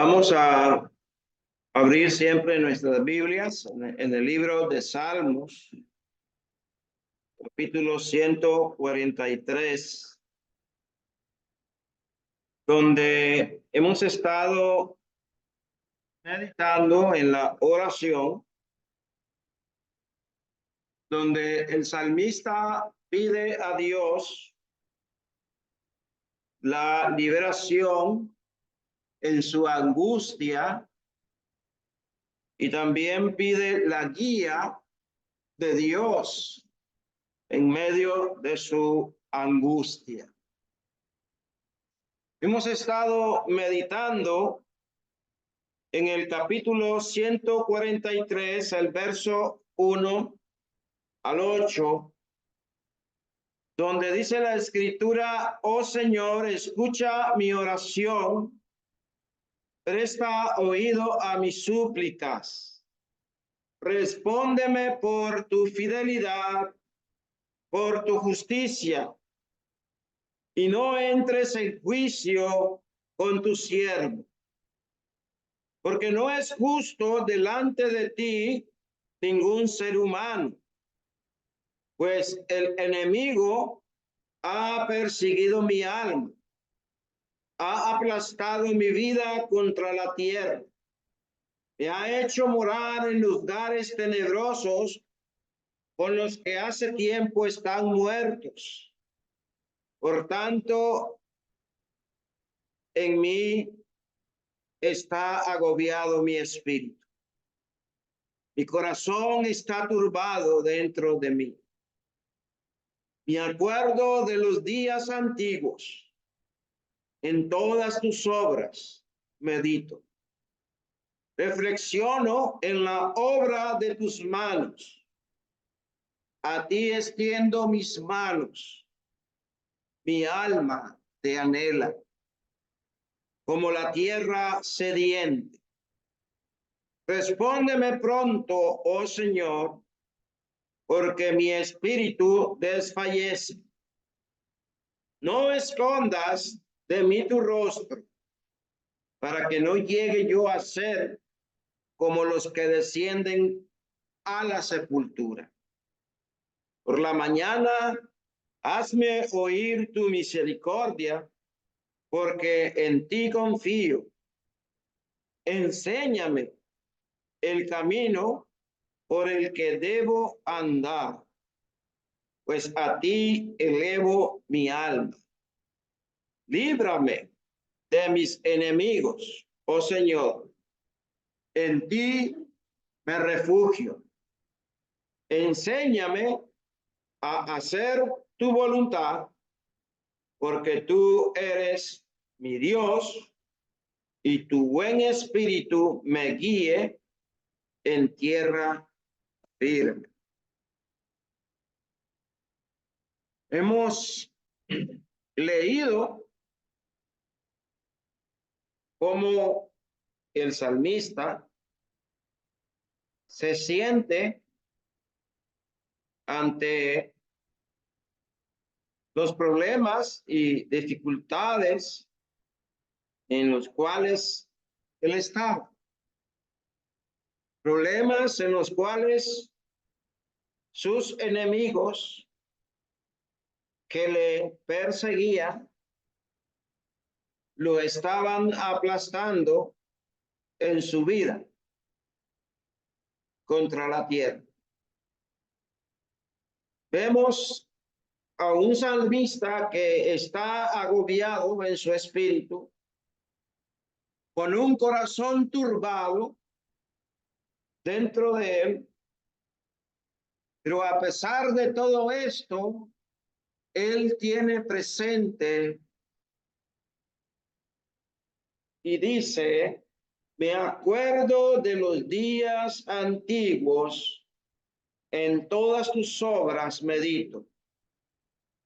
Vamos a abrir siempre nuestras Biblias en el libro de Salmos, capítulo 143, donde hemos estado meditando en la oración, donde el salmista pide a Dios la liberación en su angustia y también pide la guía de Dios en medio de su angustia. Hemos estado meditando en el capítulo 143, el verso 1 al 8, donde dice la escritura: oh Señor, escucha mi oración, presta oído a mis súplicas, respóndeme por tu fidelidad, por tu justicia, y no entres en juicio con tu siervo, porque no es justo delante de ti ningún ser humano, pues el enemigo ha perseguido mi alma, ha aplastado mi vida contra la tierra, me ha hecho morar en lugares tenebrosos con los que hace tiempo están muertos. Por tanto, en mí está agobiado mi espíritu. Mi corazón está turbado dentro de mí. Me acuerdo de los días antiguos. En todas tus obras medito. Reflexiono en la obra de tus manos. A ti extiendo mis manos. Mi alma te anhela, como la tierra sediente. Respóndeme pronto, oh Señor, porque mi espíritu desfallece. No escondas de mí tu rostro, para que no llegue yo a ser como los que descienden a la sepultura. Por la mañana, hazme oír tu misericordia, porque en ti confío. Enséñame el camino por el que debo andar, pues a ti elevo mi alma. Líbrame de mis enemigos, oh Señor. En ti me refugio. Enséñame a hacer tu voluntad, porque tú eres mi Dios, y tu buen espíritu me guíe en tierra firme. Hemos leído cómo el salmista se siente ante los problemas y dificultades en los cuales él estaba. Problemas en los cuales sus enemigos que le perseguían lo estaban aplastando en su vida contra la tierra. Vemos a un salmista que está agobiado en su espíritu, con un corazón turbado dentro de él, pero a pesar de todo esto, él tiene presente y dice: me acuerdo de los días antiguos, en todas tus obras medito.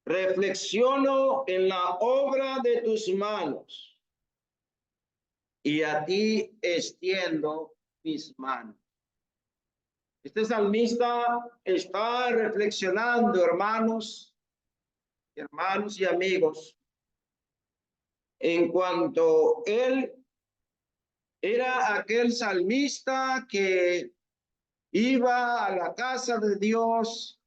Reflexiono en la obra de tus manos, y a ti extiendo mis manos. Este salmista está reflexionando, hermanos y amigos, en cuanto él Era aquel salmista que iba a la casa de Dios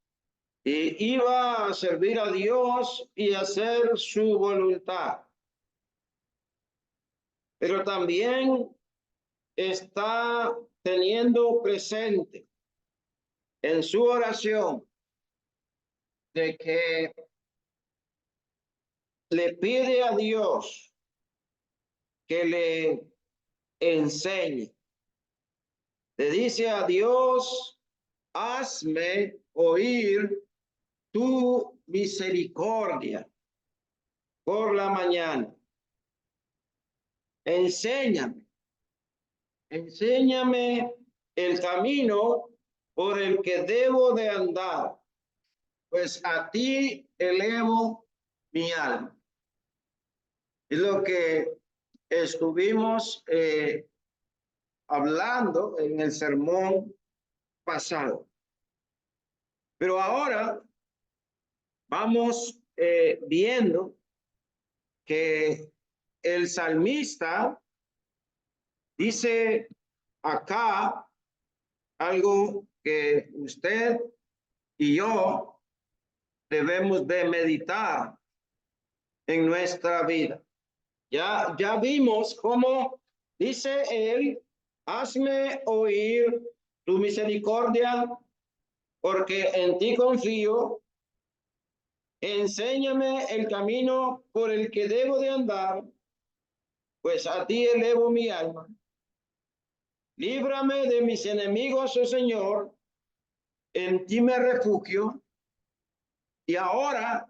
y iba a servir a Dios y hacer su voluntad. Pero también está teniendo presente en su oración de que le pide a Dios que le enseñe. Le dice a Dios, hazme oír tu misericordia por la mañana. Enséñame, enséñame el camino por el que debo de andar, pues a ti elevo mi alma. Es lo que estuvimos hablando en el sermón pasado. Pero ahora vamos viendo que el salmista dice acá algo que usted y yo debemos de meditar en nuestra vida. Ya vimos cómo dice él, hazme oír tu misericordia, porque en ti confío. Enséñame el camino por el que debo de andar, pues a ti elevo mi alma. Líbrame de mis enemigos, oh Señor, en ti me refugio. Y ahora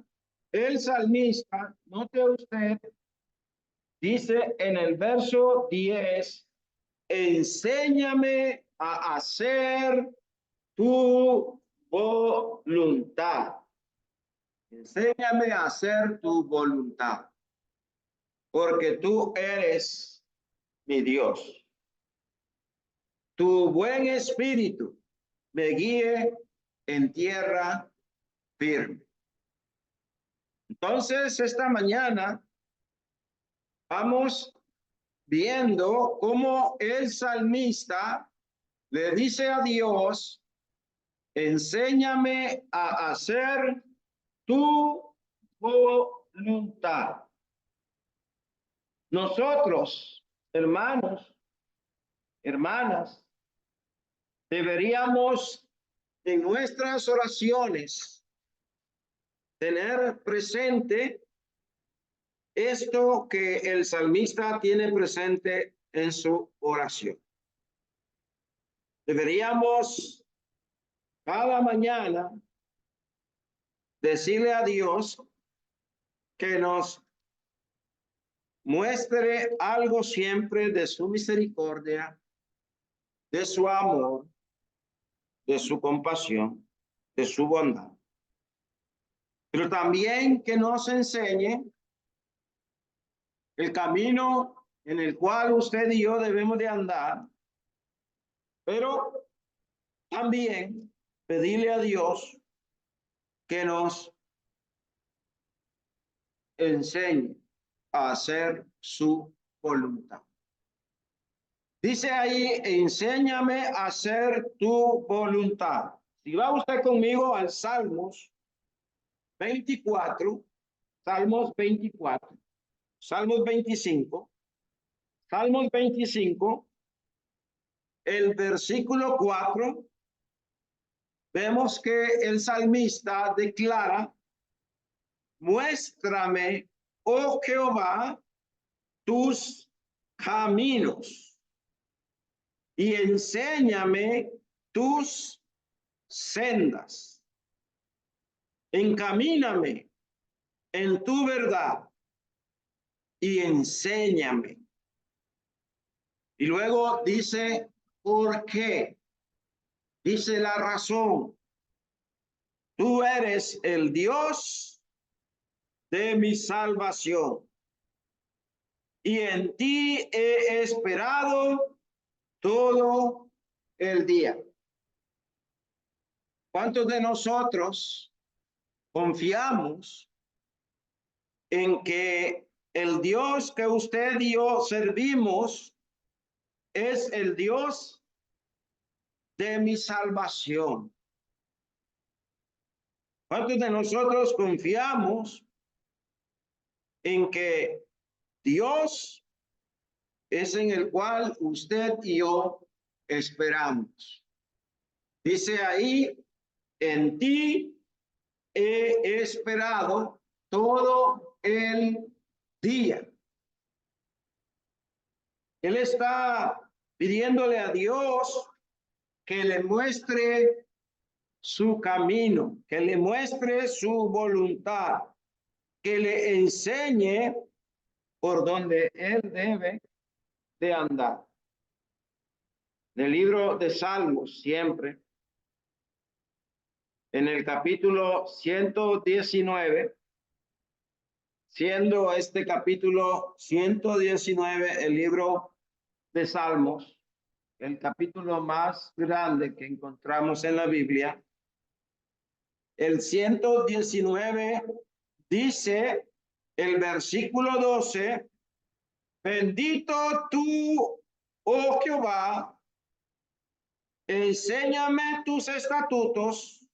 el salmista, note usted, dice en el verso 10, enséñame a hacer tu voluntad. Enséñame a hacer tu voluntad, porque tú eres mi Dios. Tu buen espíritu me guíe en tierra firme. Entonces, esta mañana vamos viendo cómo el salmista le dice a Dios, enséñame a hacer tu voluntad. Nosotros, hermanos, hermanas, deberíamos en nuestras oraciones tener presente esto que el salmista tiene presente en su oración. Deberíamos cada mañana decirle a Dios que nos muestre algo siempre de su misericordia, de su amor, de su compasión, de su bondad. Pero también que nos enseñe el camino en el cual usted y yo debemos de andar, pero también pedirle a Dios que nos enseñe a hacer su voluntad. Dice ahí, enséñame a hacer tu voluntad. Si va usted conmigo al Salmos 24, Salmos 24, Salmos 25, Salmos 25, el versículo 4, vemos que el salmista declara, muéstrame, oh Jehová, tus caminos y enséñame tus sendas. Encamíname en tu verdad y enséñame. Y luego dice, ¿por qué? Dice la razón. Tú eres el Dios de mi salvación. Y en ti he esperado todo el día. ¿Cuántos de nosotros confiamos en que el Dios que usted y yo servimos es el Dios de mi salvación. ¿Cuántos de nosotros confiamos en que Dios es en el cual usted y yo esperamos? Dice ahí, en ti he esperado todo el día. Él está pidiéndole a Dios que le muestre su camino, que le muestre su voluntad, que le enseñe por donde él debe de andar. En el libro de Salmos, siempre, en el capítulo 119, siendo este capítulo 119 el libro de Salmos, el capítulo más grande que encontramos en la Biblia, el 119 dice el versículo 12, bendito tú, oh Jehová, enséñame tus estatutos,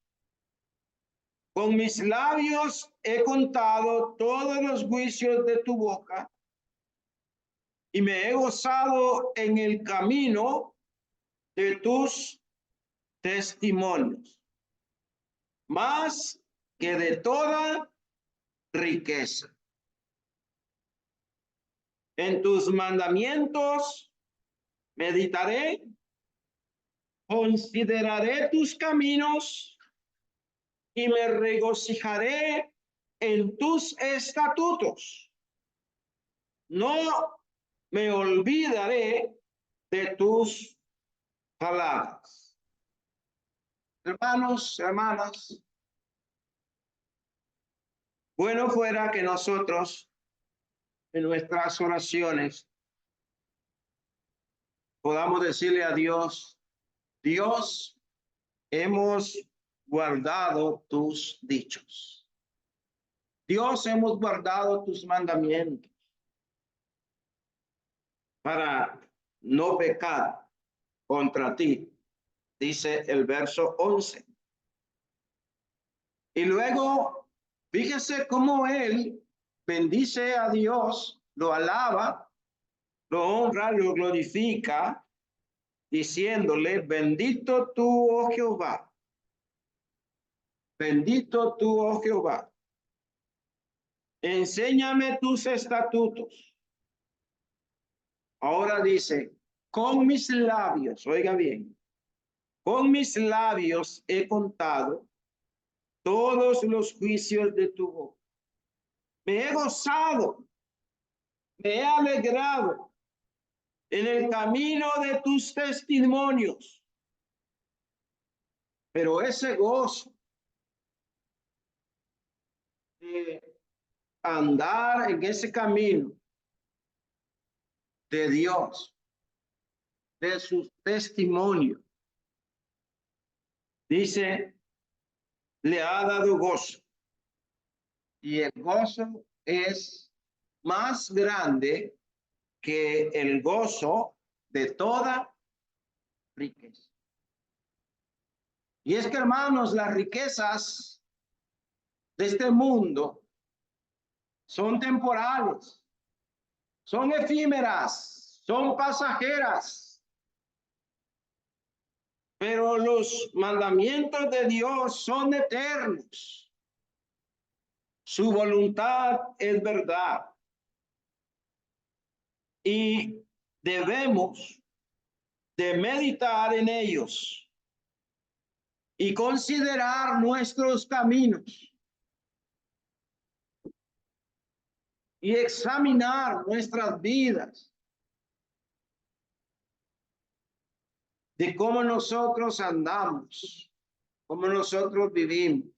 con mis labios he contado todos los juicios de tu boca y me he gozado en el camino de tus testimonios, más que de toda riqueza. En tus mandamientos meditaré, consideraré tus caminos y me regocijaré en tus estatutos. No me olvidaré de tus palabras. Hermanos, hermanas, bueno fuera que nosotros en nuestras oraciones podamos decirle a Dios, Dios, hemos guardado tus dichos. Dios, hemos guardado tus mandamientos para no pecar contra ti, dice el verso 11. Y luego, fíjese cómo él bendice a Dios, lo alaba, lo honra, lo glorifica, diciéndole, bendito tú, oh Jehová. Bendito tú, oh Jehová. Enséñame tus estatutos. Ahora dice, con mis labios, oiga bien, con mis labios he contado todos los juicios de tu boca. Me he gozado, me he alegrado en el camino de tus testimonios. Pero ese gozo de andar en ese camino de Dios, de sus testimonios, dice, le ha dado gozo. Y el gozo es más grande que el gozo de toda riqueza. Y es que, hermanos, las riquezas de este mundo son temporales, son efímeras, son pasajeras. Pero los mandamientos de Dios son eternos. Su voluntad es verdad. Y debemos de meditar en ellos y considerar nuestros caminos y examinar nuestras vidas de cómo nosotros andamos, cómo nosotros vivimos.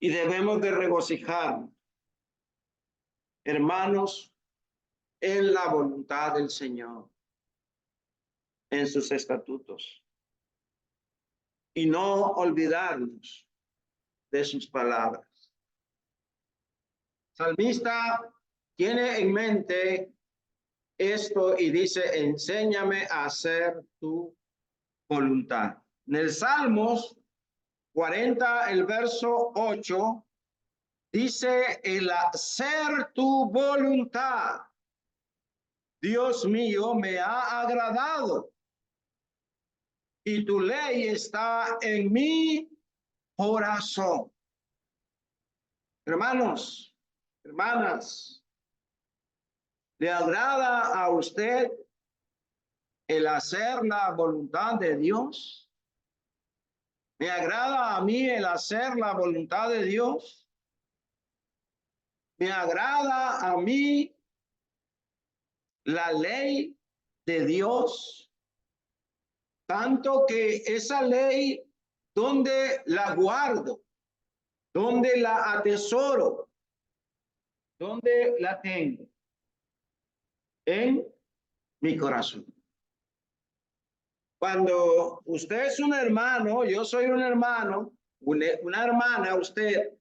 Y debemos de regocijarnos, hermanos, en la voluntad del Señor, en sus estatutos, y no olvidarnos de sus palabras. Salmista tiene en mente esto y dice, enséñame a hacer tu voluntad. En el Salmos 40, el verso 8, dice, el hacer tu voluntad, Dios mío, me ha agradado y tu ley está en mi corazón. Hermanos, hermanas, ¿le agrada a usted el hacer la voluntad de Dios? ¿Me agrada a mí el hacer la voluntad de Dios? ¿Me agrada a mí la ley de Dios? Tanto que esa ley, ¿dónde la guardo? ¿Dónde la atesoro? ¿Dónde la tengo? En mi corazón. Cuando usted es un hermano, yo soy un hermano, una hermana, usted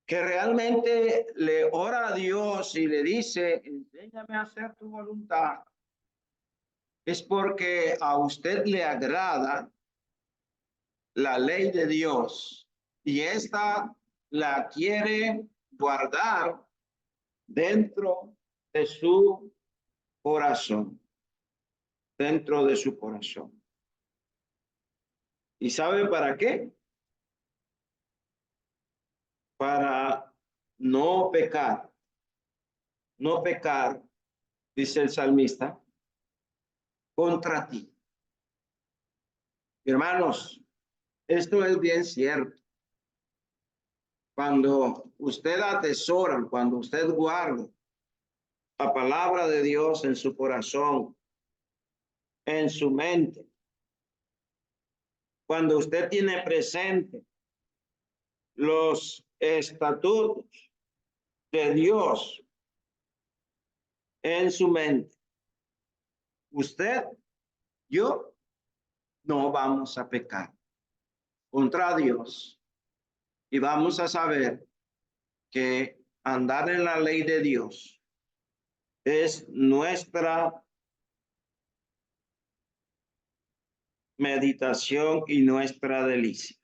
que realmente le ora a Dios y le dice, enséñame a hacer tu voluntad, es porque a usted le agrada la ley de Dios y esta la quiere guardar dentro de su corazón, dentro de su corazón. ¿Y sabe para qué? Para no pecar. No pecar, dice el salmista, contra ti. Hermanos, esto es bien cierto. Cuando usted atesora, cuando usted guarda la palabra de Dios en su corazón, en su mente, cuando usted tiene presente los estatutos de Dios en su mente, usted, yo, no vamos a pecar contra Dios y vamos a saber que andar en la ley de Dios es nuestra meditación y nuestra delicia.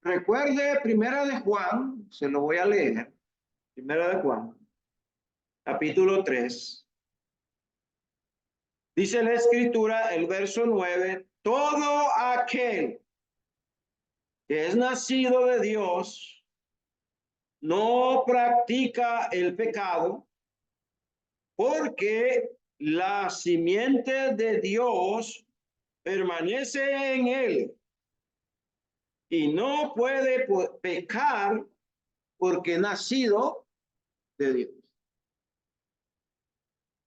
Recuerde Primera de Juan, se lo voy a leer, Primera de Juan, capítulo 3. Dice la Escritura, el verso 9, todo aquel que es nacido de Dios no practica el pecado, porque la simiente de Dios permanece en él y no puede pecar porque nacido de Dios.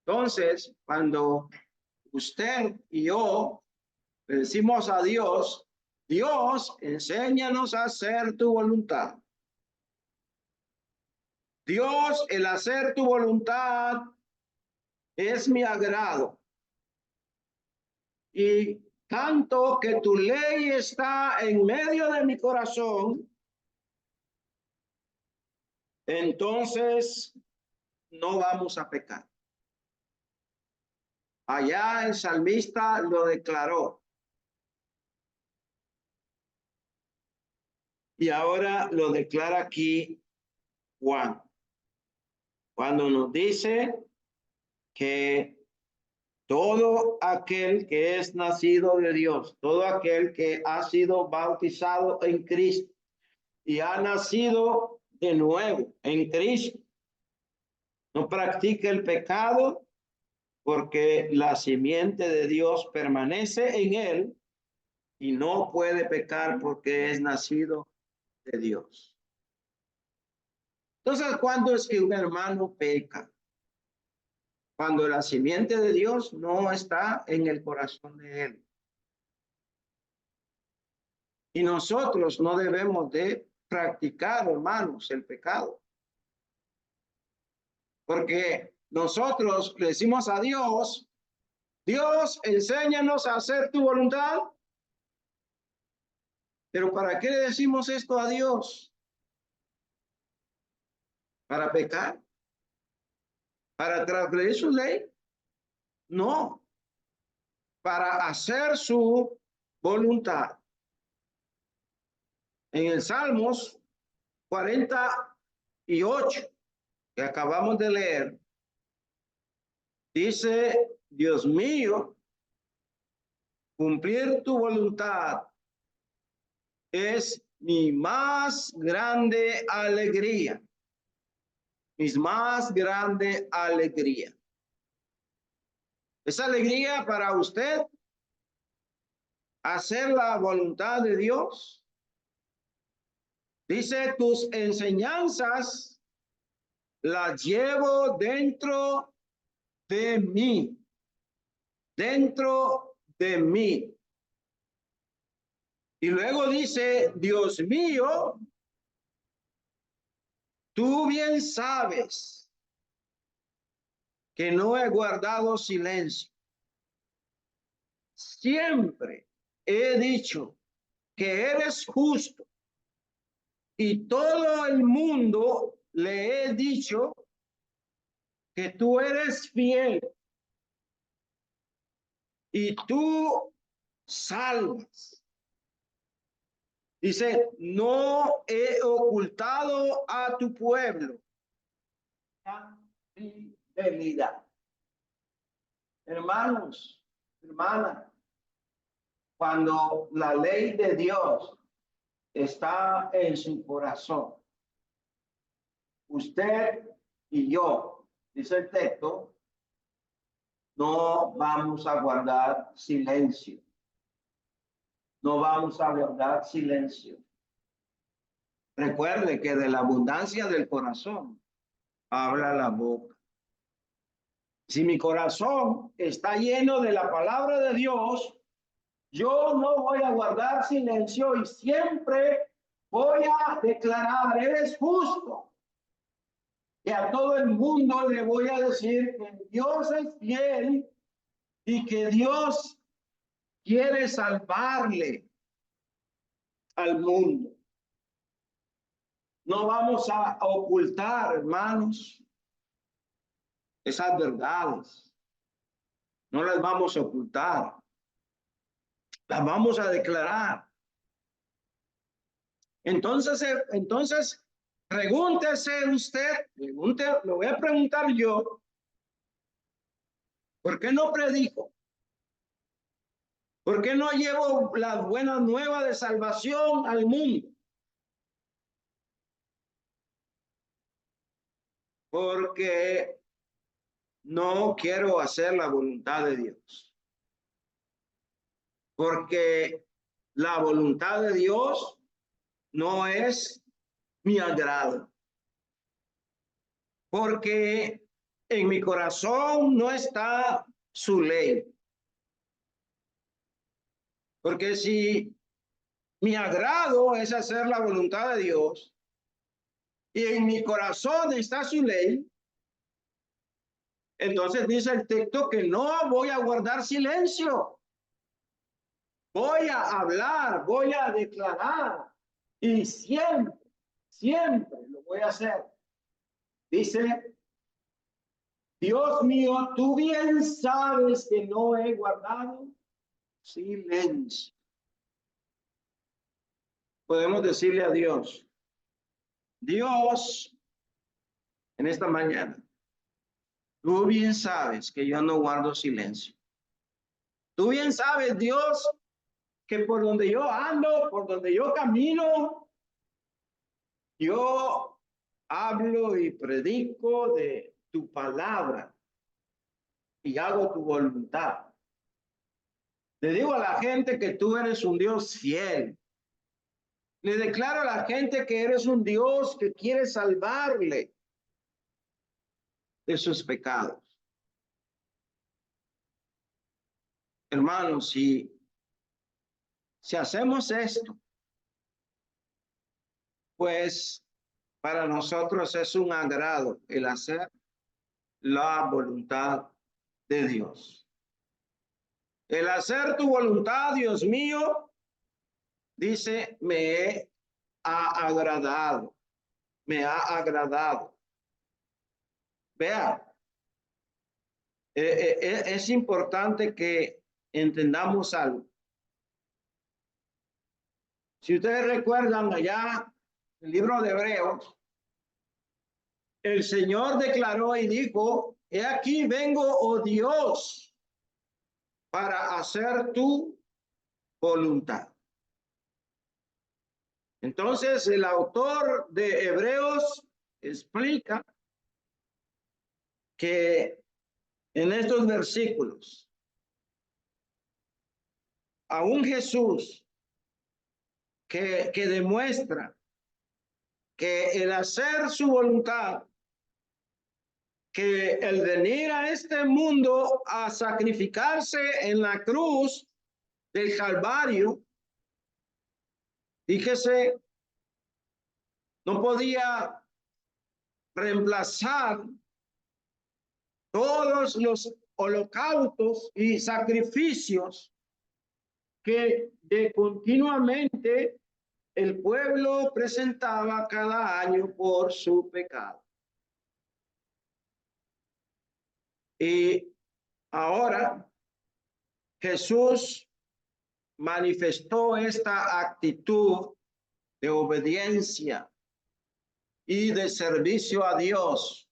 Entonces, cuando usted y yo le decimos a Dios, Dios, enséñanos a hacer tu voluntad. Dios, el hacer tu voluntad es mi agrado. Y tanto que tu ley está en medio de mi corazón, entonces no vamos a pecar. Allá el salmista lo declaró. Y ahora lo declara aquí Juan, cuando nos dice que todo aquel que es nacido de Dios, todo aquel que ha sido bautizado en Cristo y ha nacido de nuevo en Cristo, no practica el pecado porque la simiente de Dios permanece en él y no puede pecar porque es nacido de Dios. Entonces, ¿cuándo es que un hermano peca? Cuando la simiente de Dios no está en el corazón de él. Y nosotros no debemos de practicar, hermanos, el pecado. Porque nosotros le decimos a Dios, Dios, enséñanos a hacer tu voluntad. Pero ¿para qué le decimos esto a Dios? ¿Para pecar? para transgredir su ley, no, para hacer su voluntad. En el Salmos 48, que acabamos de leer, dice: Dios mío, cumplir tu voluntad es mi más grande alegría, mi más grande alegría. ¿Es alegría para usted hacer la voluntad de Dios? Dice: tus enseñanzas las llevo dentro de mí, dentro de mí. Y luego dice: Dios mío, tú bien sabes que no he guardado silencio. Siempre he dicho que eres justo, y todo el mundo le he dicho que tú eres fiel y tú salvas. Dice: no he ocultado a tu pueblo la fidelidad. Hermanos, hermanas, cuando la ley de Dios está en su corazón, usted y yo, dice el texto, no vamos a guardar silencio. No vamos a guardar silencio. Recuerde que de la abundancia del corazón habla la boca. Si mi corazón está lleno de la palabra de Dios, yo no voy a guardar silencio y siempre voy a declarar: eres justo. Y a todo el mundo le voy a decir que Dios es fiel y que Dios quiere salvarle al mundo. No vamos a ocultar, hermanos, esas verdades. No las vamos a ocultar. Las vamos a declarar. Entonces, pregúntese usted, lo voy a preguntar yo: ¿por qué no predico? ¿Por qué no llevo la buena nueva de salvación al mundo? Porque no quiero hacer la voluntad de Dios. Porque la voluntad de Dios no es mi agrado. Porque en mi corazón no está su ley. Porque si mi agrado es hacer la voluntad de Dios y en mi corazón está su ley, entonces dice el texto que no voy a guardar silencio. Voy a hablar, voy a declarar y siempre lo voy a hacer. Dice: Dios mío, tú bien sabes que no he guardado silencio. Podemos decirle a Dios: Dios, en esta mañana, tú bien sabes que yo no guardo silencio. Tú bien sabes, Dios, que por donde yo ando, por donde yo camino, yo hablo y predico de tu palabra y hago tu voluntad. Le digo a la gente que tú eres un Dios fiel. Le declaro a la gente que eres un Dios que quiere salvarle de sus pecados. Hermanos, si hacemos esto, pues para nosotros es un agrado el hacer la voluntad de Dios. El hacer tu voluntad, Dios mío, dice, ha agradado, me ha agradado. Vea, es importante que entendamos algo. Si ustedes recuerdan allá el libro de Hebreos, el Señor declaró y dijo, he aquí vengo, oh Dios, para hacer tu voluntad. Entonces el autor de Hebreos explica que en estos versículos, aún Jesús, que demuestra que el hacer su voluntad, que el venir a este mundo a sacrificarse en la cruz del Calvario, fíjese, no podía reemplazar todos los holocaustos y sacrificios que continuamente el pueblo presentaba cada año por su pecado. Y ahora Jesús manifestó esta actitud de obediencia y de servicio a Dios,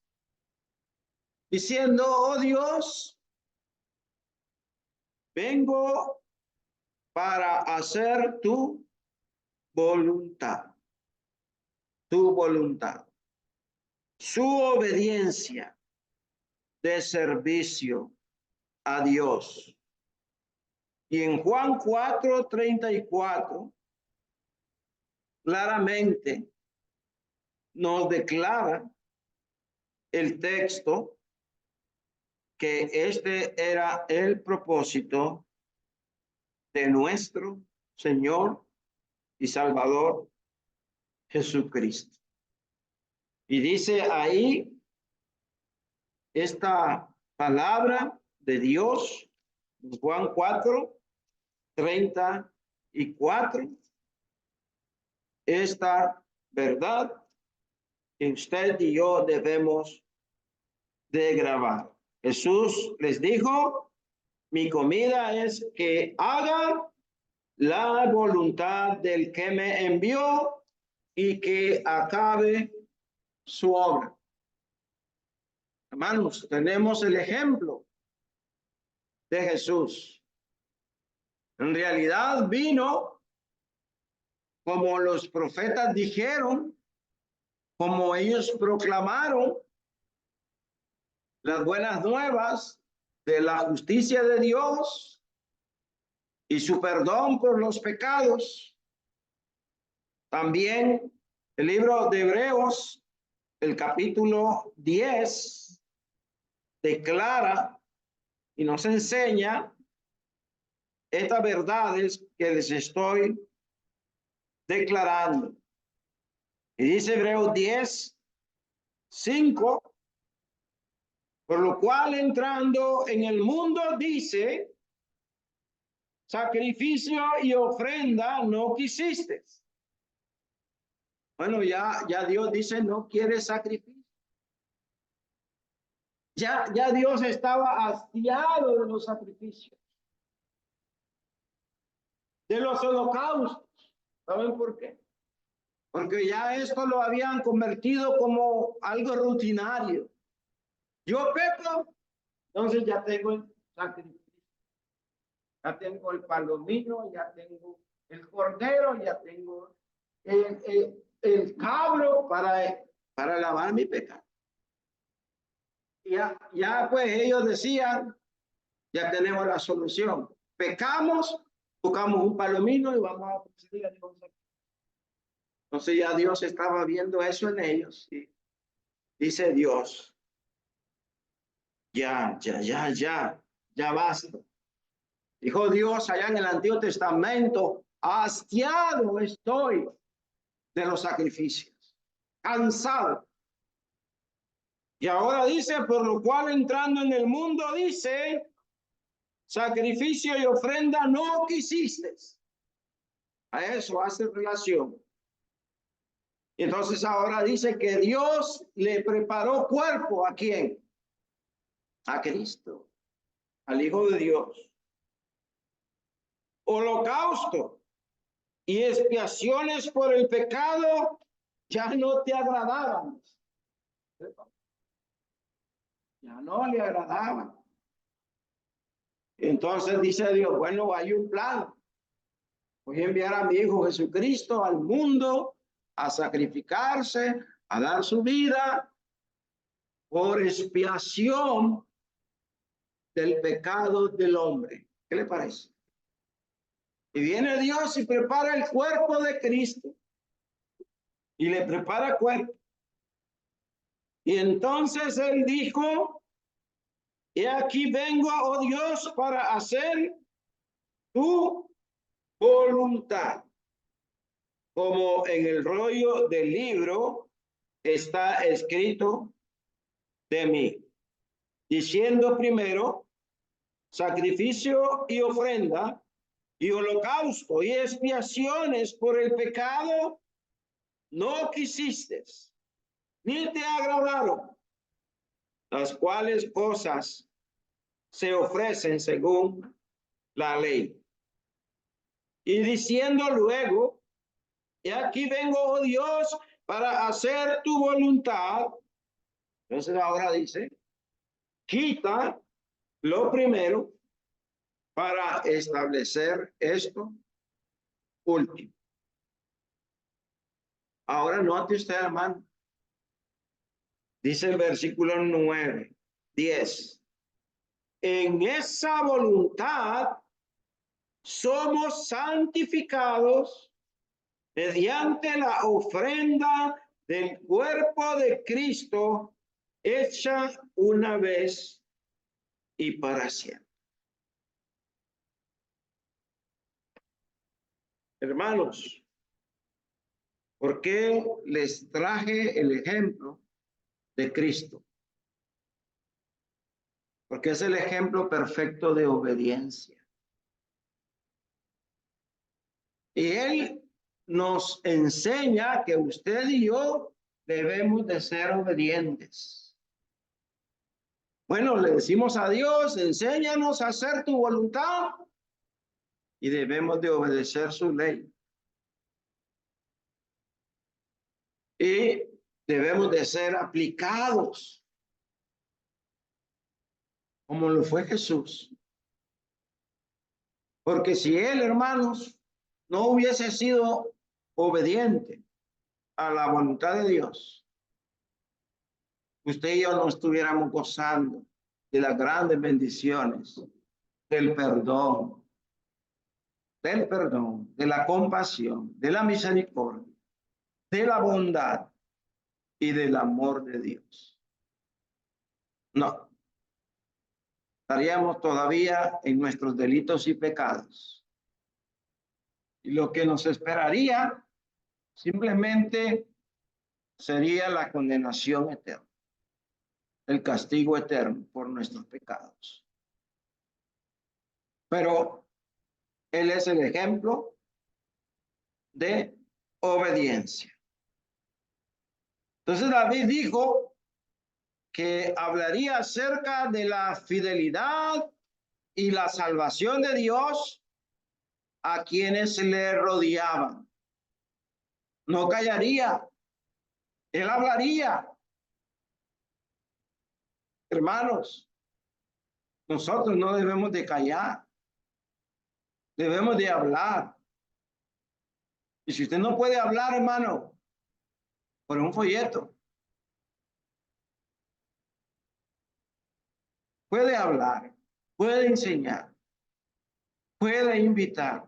diciendo, oh Dios, vengo para hacer tu voluntad, tu voluntad, su obediencia de servicio a Dios. Y en Juan 4:34, claramente nos declara el texto que este era el propósito de nuestro Señor y Salvador Jesucristo. Y dice ahí esta palabra de Dios, Juan 4:34, esta verdad que usted y yo debemos de grabar. Jesús les dijo, mi comida es que haga la voluntad del que me envió y que acabe su obra. Hermanos, tenemos el ejemplo de Jesús. En realidad vino como los profetas dijeron, como ellos proclamaron las buenas nuevas de la justicia de Dios y su perdón por los pecados. También el libro de Hebreos, el capítulo 10, declara y nos enseña estas verdades que les estoy declarando. Y dice Hebreos 10:5, por lo cual entrando en el mundo dice, sacrificio y ofrenda no quisiste. Bueno, ya Dios dice no quiere sacrificio. Ya Dios estaba hastiado de los sacrificios, de los holocaustos. ¿Saben por qué? Porque ya esto lo habían convertido como algo rutinario. Yo peco, entonces ya tengo el sacrificio. Ya tengo el palomino, ya tengo el cordero, ya tengo el cabro para lavar mi pecado. Ya pues ellos decían, ya tenemos la solución. Pecamos, buscamos un palomino y vamos a proceder a Dios. Entonces ya Dios estaba viendo eso en ellos. Y dice Dios, ya basta. Dijo Dios allá en el Antiguo Testamento, hastiado estoy de los sacrificios, cansado. Y ahora dice, por lo cual entrando en el mundo, dice, sacrificio y ofrenda no quisiste. A eso hace relación. Y entonces ahora dice que Dios le preparó cuerpo, ¿a quién? a Cristo, al Hijo de Dios. Holocausto y expiaciones por el pecado ya no te agradaban. Ya no le agradaban. Entonces dice Dios, bueno, hay un plan. Voy a enviar a mi Hijo Jesucristo al mundo a sacrificarse, a dar su vida por expiación del pecado del hombre. ¿Qué le parece? Y viene Dios y prepara el cuerpo de Cristo. Y le prepara cuerpo. Y entonces él dijo, y aquí vengo, oh Dios, para hacer tu voluntad. Como en el rollo del libro está escrito de mí, diciendo primero, sacrificio y ofrenda, y holocausto y expiaciones por el pecado, no quisiste, ni te agradaron, las cuales cosas se ofrecen según la ley. Y diciendo luego, y aquí vengo, oh Dios, para hacer tu voluntad. Entonces ahora dice, quita lo primero para establecer esto último. Ahora note usted, hermano, dice el versículo 9, 10. En esa voluntad somos santificados mediante la ofrenda del cuerpo de Cristo hecha una vez y para siempre. Hermanos, ¿por qué les traje el ejemplo de Cristo? Porque es el ejemplo perfecto de obediencia. Y Él nos enseña que usted y yo debemos de ser obedientes. Bueno, le decimos a Dios, enséñanos a hacer tu voluntad y debemos de obedecer su ley. Y debemos de ser aplicados como lo fue Jesús. Porque si Él, hermanos, no hubiese sido obediente a la voluntad de Dios, usted y yo no estuviéramos gozando de las grandes bendiciones, del perdón, de la compasión, de la misericordia, de la bondad y del amor de Dios. No, estaríamos todavía en nuestros delitos y pecados. Y lo que nos esperaría simplemente sería la condenación eterna, el castigo eterno por nuestros pecados. Pero Él es el ejemplo de obediencia. Entonces David dijo que hablaría acerca de la fidelidad y la salvación de Dios a quienes le rodeaban. No callaría, él hablaría. Hermanos, nosotros no debemos de callar, debemos de hablar. Y si usted no puede hablar, hermano, por un folleto, puede hablar, puede enseñar, puede invitar.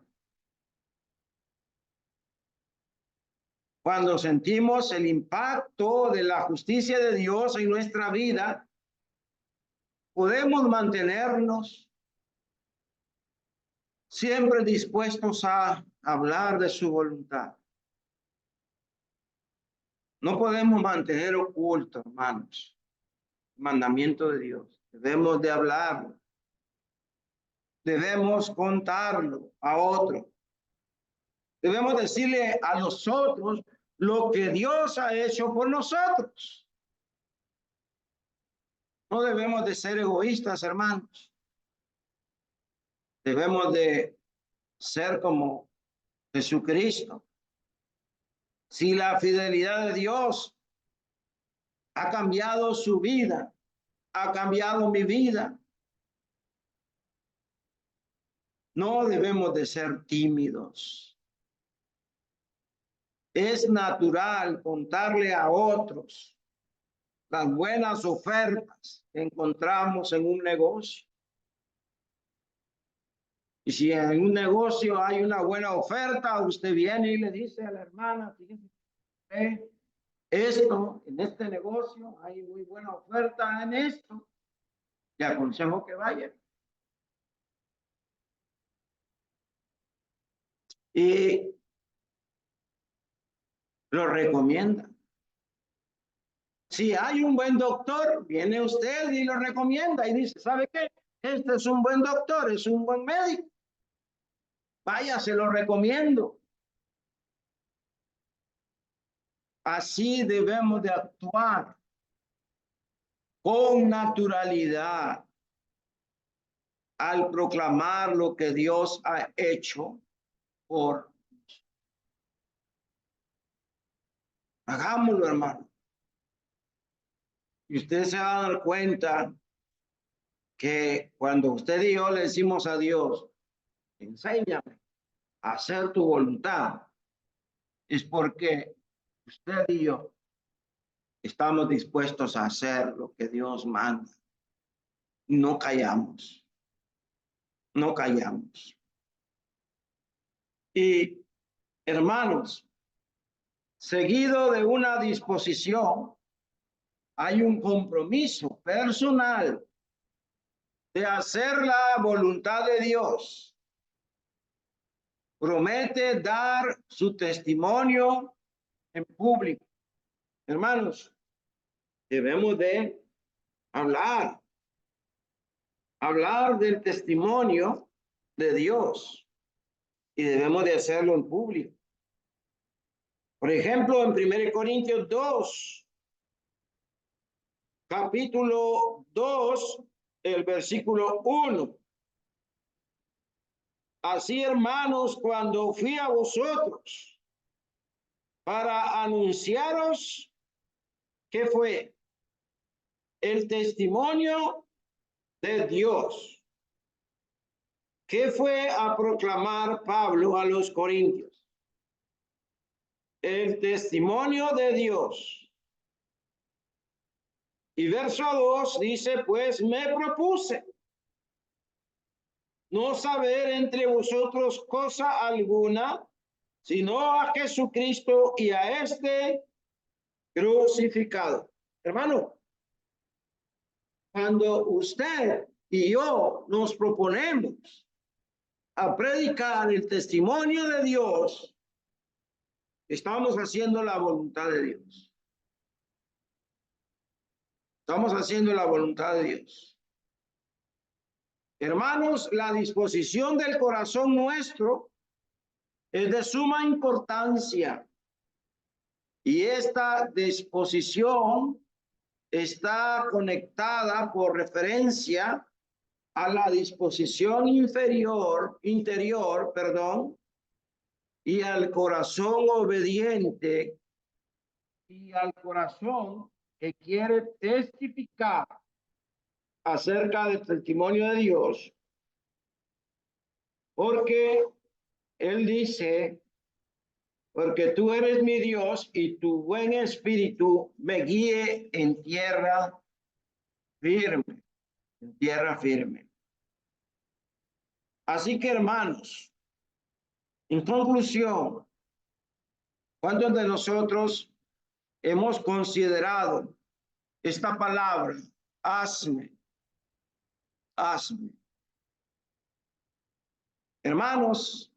Cuando sentimos el impacto de la justicia de Dios en nuestra vida, podemos mantenernos siempre dispuestos a hablar de su voluntad. No podemos mantener oculto, hermanos, el mandamiento de Dios. Debemos de hablarlo. Debemos contarlo a otro. Debemos decirle a los otros lo que Dios ha hecho por nosotros. No debemos de ser egoístas, hermanos. Debemos de ser como Jesucristo. Si la fidelidad de Dios ha cambiado su vida, ha cambiado mi vida, no debemos de ser tímidos. Es natural contarle a otros las buenas ofertas que encontramos en un negocio. Y si en un negocio hay una buena oferta, usted viene y le dice a la hermana, fíjese, esto, en este negocio hay muy buena oferta en esto, le aconsejo que vaya. Y lo recomienda. Si hay un buen doctor, viene usted y lo recomienda y dice, ¿sabe qué? Este es un buen doctor, es un buen médico. Vaya, se lo recomiendo. Así debemos de actuar con naturalidad al proclamar lo que Dios ha hecho por nosotros. Hagámoslo, hermano. Y usted se va a dar cuenta que cuando usted y yo le decimos a Dios, enséñame a hacer tu voluntad, es porque usted y yo estamos dispuestos a hacer lo que Dios manda. No callamos, no callamos. Y hermanos, seguido de una disposición, hay un compromiso personal de hacer la voluntad de Dios. Promete dar su testimonio en público. Hermanos, debemos de hablar del testimonio de Dios y debemos de hacerlo en público. Por ejemplo, en 1 Corintios 2, capítulo 2, el versículo 1. Así, hermanos, cuando fui a vosotros para anunciaros, ¿qué fue? El testimonio de Dios. ¿Qué fue a proclamar Pablo a los corintios? El testimonio de Dios. Y verso 2 dice, pues me propuse no saber entre vosotros cosa alguna, sino a Jesucristo y a este crucificado. Hermano, cuando usted y yo nos proponemos a predicar el testimonio de Dios, estamos haciendo la voluntad de Dios. Estamos haciendo la voluntad de Dios. Hermanos, la disposición del corazón nuestro es de suma importancia. Y esta disposición está conectada por referencia a la disposición interior, y al corazón obediente y al corazón que quiere testificar acerca del testimonio de Dios, porque él dice, porque tú eres mi Dios y tu buen espíritu me guíe en tierra firme, en tierra firme. Así que, hermanos, en conclusión, ¿cuántos de nosotros hemos considerado esta palabra? Hazme, hazme. Hermanos,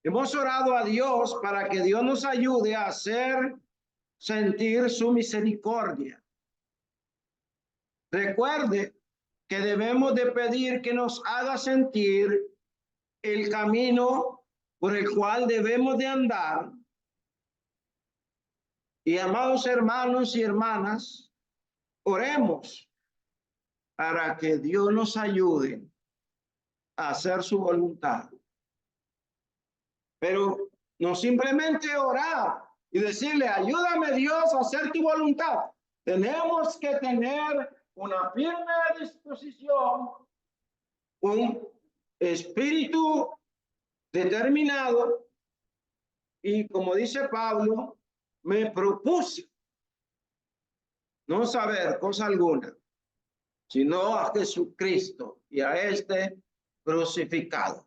hemos orado a Dios para que Dios nos ayude a hacer sentir su misericordia. Recuerde que debemos de pedir que nos haga sentir el camino por el cual debemos de andar. Y amados hermanos y hermanas, oremos para que Dios nos ayude a hacer su voluntad. Pero no simplemente orar y decirle, ayúdame Dios a hacer tu voluntad. Tenemos que tener una firme disposición, un espíritu determinado, y como dice Pablo, me propuse no saber cosa alguna, sino a Jesucristo y a este crucificado.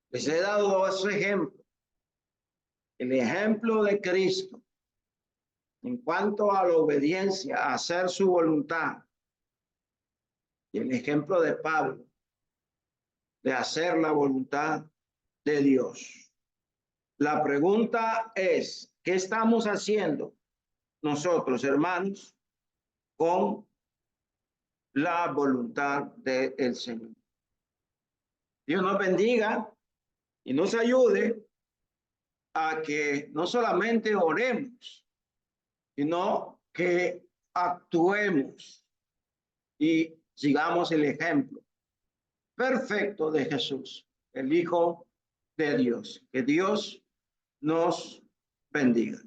Les he dado dos ejemplos. El ejemplo de Cristo en cuanto a la obediencia, a hacer su voluntad, y el ejemplo de Pablo de hacer la voluntad de Dios. La pregunta es, ¿qué estamos haciendo nosotros, hermanos, con la voluntad del Señor? Dios nos bendiga y nos ayude a que no solamente oremos, sino que actuemos y sigamos el ejemplo perfecto de Jesús, el Hijo de Dios. Que Dios nos bendiga.